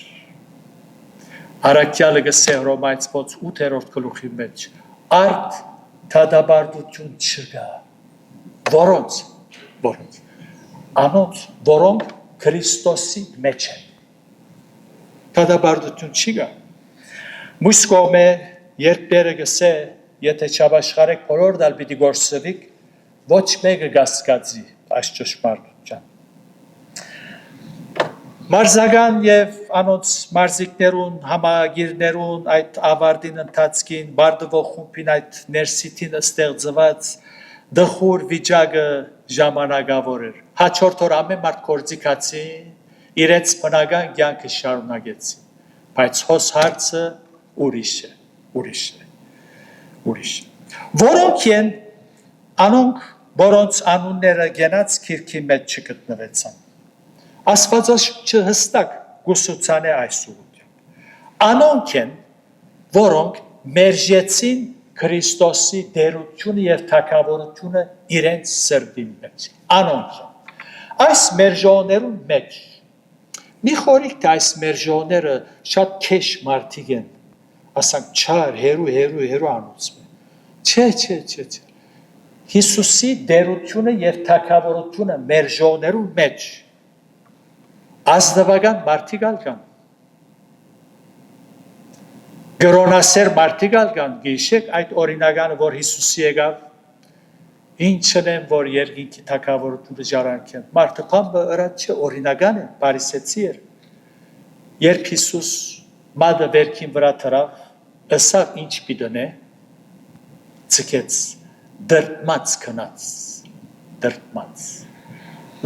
Արաքյալը գսե Հռոմայացիից 8-րդ գլուխի մեջ, արդ դադարդություն չկա։ Որոնց, անոնց, որոնք Քրիստոսի մեջ են։ Դադարդություն չկա։ Մյուս կողմը երբ Տերը գսե, եթե չաշխարեք բոլոր դալ պիտի գործվեք, ոչ մեկը կասկածի այս ճշմարտության։ Մարզական եւ անոնց մարզիկներուն, համագիրներուն այդ ավարտին ընթացքին, բարդվող խումբին այդ ներսիտին ստեղծված դխուր վիճակը ժամանակավոր էր։ Հաջորդ օր ամեն մարդ կորձիկացի, իրենց բնական կյանքը շարունակեցին, բայց հոս հարցը ուրիշ է։ Որոնք են անոնք, որոնց անունները գենաց քիրքի մեջ չգտնվեցան։ Աստվածաշունչը հստակ գուսուցան է այս ուղղությամբ։ Անոնք են, որոնք մերժեցին Քրիստոսի դերությունը եւ թագավորությունը իրենց սրտի մեջ։ Անոնք են։ Այս մերժողներուն մեջ մի խորիկ թե այս մերժողները շատ քեշ մարդիկ են, ասանք չար, հերու անոնց։ Չէ։ Հիսուսի դերությունը եւ թագավորությունը մերժողներուն մեջ ազնվական մարդիկ ալկան։ Գրոնասեր մարդիկ ալկան, գիշեք այդ օրինականը, որ Հիսուսի եկավ, ինչն են, որ երկինքի թագավորությունը ժառանգեն։ Մարդը բամբը ըրած չէ, օրինական է, բարիսեցի էր։ Երբ Հիսուս մադը վերքին վրա թրավ, ըսավ ինչ պիտոնե, ցկեց, դրտմած քնած, դրտմած։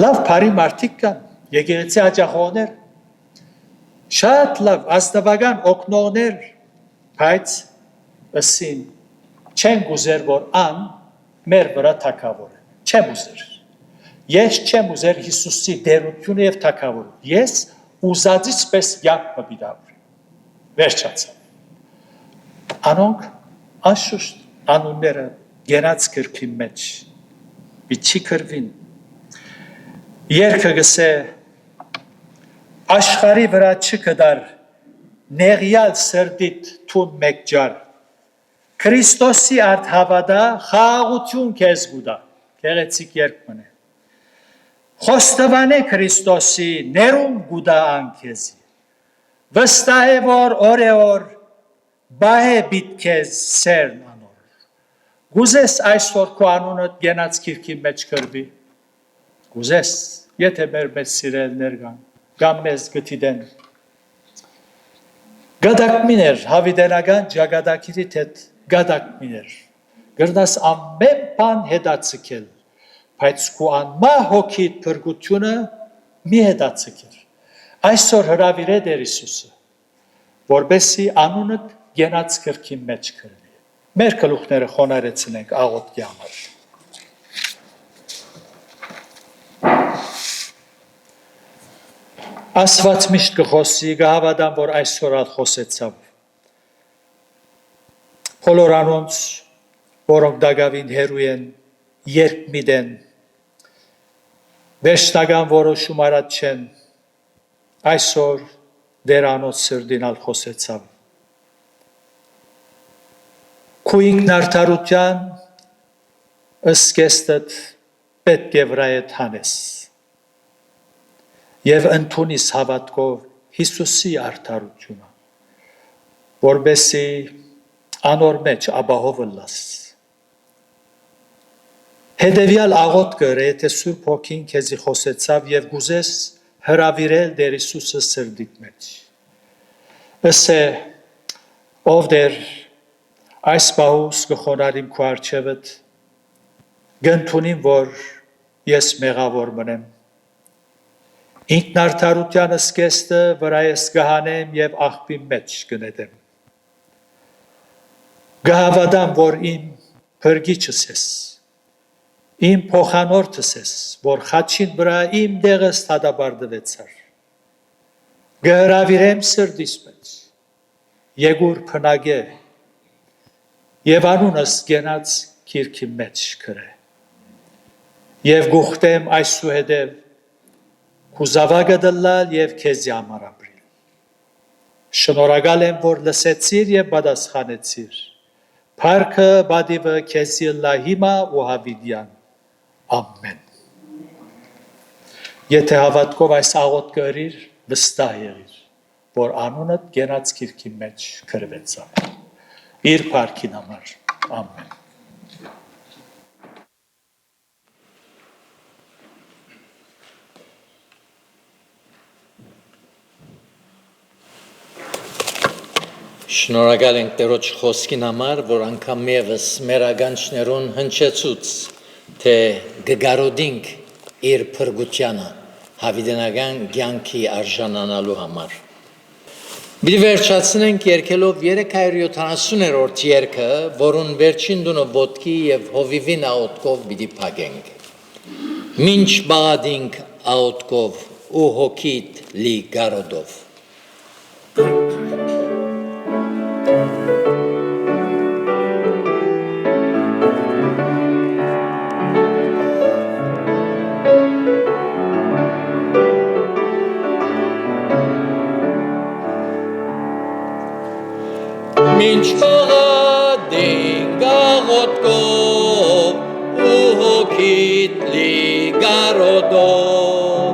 Լավ բարի մարդիկ կան, եկեղեցի աջախողներ, շատ լավ ազնվական օգնողներ, բայց ըսին չեն գուզեր, որ ան մեր վրա թագավոր է, չեմ ուզեր։ Ես չեմ ուզեր Հիսուսի դերությունը եւ թագավորությունը, ես ուզածից պես յակ պիտի վերջացավ։ Անոնք անշուշտ անունները գենաց գրքի մեջ պիտի կրվին։ Երկը գսե աշխարի վրա չկդար նեղյալ սրդիտ թուն մեկ ջար, Քրիստոսի արդ հավատա խաղաղություն քեզ գուտա, գեղեցիկ երգ մնե։ Խոստովանե Քրիստոսի ներում գուտա անքեզի, վստահ է որ օրեօր բահե բիտ քեզ սերն անոր։ Գուզես այսօր քո անունդ գենաց քիրքի մեջ կրվի, գուզես, եթե մեր մեծ սիրելներ կան, կամ մեզ գտիդեն։ Գադակմիներ, հավիդենական ճագադակիրիտ հետ գադակմիներ, գրնաս ամեն բան հետացկել, բայց քո անմա հոգիդ փրկությունը մի հետացկել։ Այսօր հրավիրե Տեր Հիսուսը, որբեսի անունդ գենաց քրքի մեջ կրվի։ Մեր գլուխները խոնարհեցնենք աղոթքի համար։ Աստված միշտ կխոսի, կհավատամ, որ այսօր ալ խոսեցավ։ Բոլոր անոնց, որոնք դակավին հերու են, երբ միդեն, վերջնական որոշում արած չեն, այսօր դեր անոց սրդին ալ խոսեցավ։ Քու ինքնարդարության ըսկեստդ պետք է վրայդ հանես և ընդունիս հավատքով Հիսուսի արդարությունը, որբեսի անոր մեջ ապահովը լաս։ Հետևյալ աղոթք կր, եթե Սուրբ Հոգին քեզի խոսեցավ և գուզես հրավիրել Տեր Հիսուսը սրդիդ մեջ։ Ըսե, ով Տեր Այս պահուս կխոնարհիմ քո առջևդ, գնդունիմ, որ ես մեղավոր մնեմ։ Ինքնարդարության սկեստը վրա ես կհանեմ և աղբի մեջ կնետեմ։ Կհավատամ, որ իմ փրկիչս ես, իմ փոխանորդս ես, որ խաչին վրա իմ դեղս դատապարտվեցար։ Կհրավիրեմ սրտիս մեջ, եկուր փնագե, և անունս գենած քիրքի մեջ գրե։ Եվ գուխտեմ այսուհետև քու զավակը դլալ և քեզի համար ապրիլ։ Շնորհակալ եմ, որ լսեցիր և պատասխանեցիր։ Փառքը պատիվը քեզի լա հիմա ու հավիտյան։ Ամեն։ Եթե հավատքով այս աղոթքը կրիր, վստահ եղիր, որ անունդ գենած քիրքի մեջ գրվեցավ։ Իր փառքին համար։ Ամեն։ Շնորհակալ ենք Տերոջ խոսքին համար, որ անգամ եւս մեր ականջներուն հնչեցուց, թե գգարոդինք իր փրկությանը հավիտենական կյանքի արժանանալու համար։ Մի վերջացնենք երկելով 370-րդ երգը, որուն վերջին դունը ոտքի եւ հովիվին աղոթքով պիտի փակենք։ Մինչ բաղադինք աղոթքով ու հոգիտ լի գարոդով։ Մինչ բաղադինք աղոթքով ու հոգիտ լի գարոդով,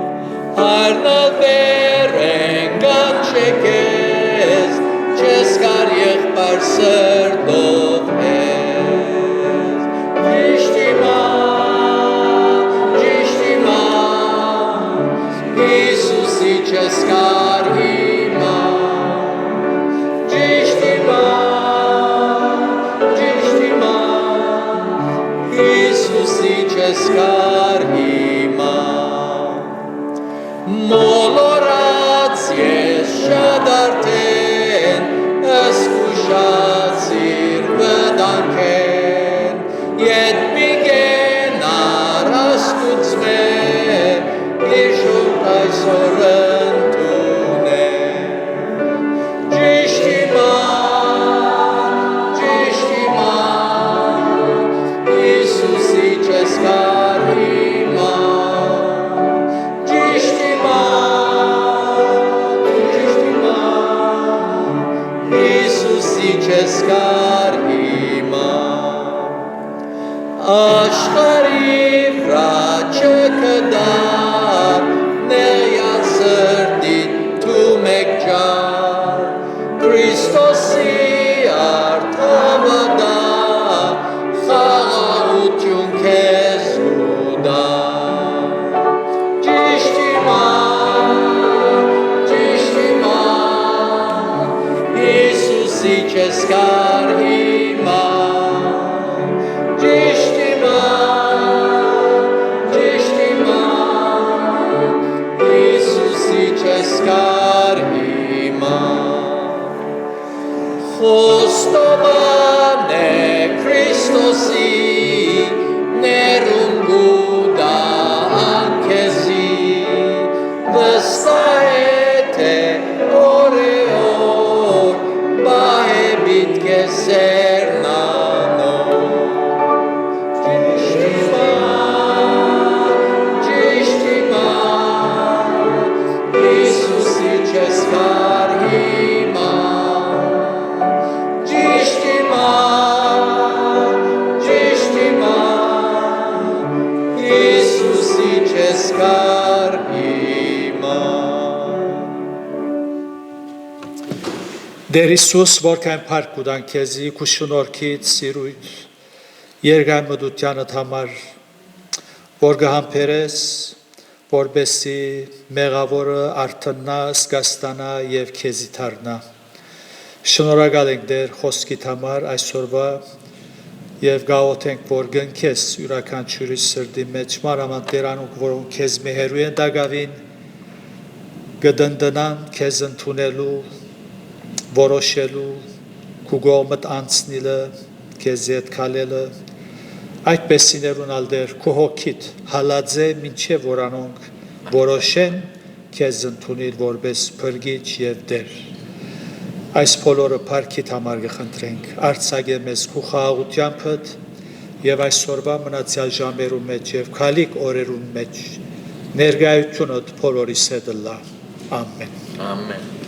հարնավեր ենք անչեքես, չես կար եղբար սրտով ես։ Ճիշտ իմա, Հիսուսի չես կար հիմա, ճիշտ իմա, Հիսուսի չես կար հիմա, մոլորած ես շատ արդեն, ըսկուշացիր վտանգեն, ետ մի գենար աստուծմե, իր շոտ այսօր ընդունեն, ճիշտ իմա, Հիսուսի չես կար հիմա, ճիշտ իմա, Հիսուսի չես կար հիմա, աշխարհի վրա չկդար, նեղյալ սրտիդ դու մեկ ջար, Քրիստոսի արդ հավատա, խաղաղություն քեզ ուդա, ճիշտ իմա, Հիսուսի չես կար հիմա, ճիշտ իմա, Հիսուսի չես կար հիմա, խոստովան է Քրիստոսի, ներում գուդա անքեզի, վստահ է թե օրեօր, բահ է բիտքես սերնանոր, ճիշտ իմա, Հիսուսի չես կար հիմա, ճիշտ իմա, Հիսուսի չես կար հիմա։ Դեր Հիսուս, որքան փառք կուտան քեզի քու շնորհքից սիրույթ երգամտությանդ համար, որ կհամբերես, որպեսզի մեղավորը արթնա, զգաստանա և քեզի դառնա։ Շնորհակալ ենք Տեր խոսքիդ համար այսօրվա եւ գաղութենք որ գնքես յուրաքանչյուրի սրտի մեջ մանավանդ Տերանուք որոնք քեզ մեհերու են դակավին գդնդնան քեզ ընդունելու որոշելու քու գոմդ անցնիլը քեզ հետ քալելը այդպես իներունալ Տեր քու հոգիդ հալածե մինչեւ որանոնք որոշեն քեզ ընդունիլ որպես փրկիչ եւ Տեր Այս բոլորը փառքիդ համար կխնդրենք, արձակե մեզ քու խաղաղությանդ եւ այսօրվա մնացյալ ժամերու մեջ եւ քալիք օրերուն մեջ ներկայությունդ բոլորիս հետ լա։ Ամեն։ Ամեն։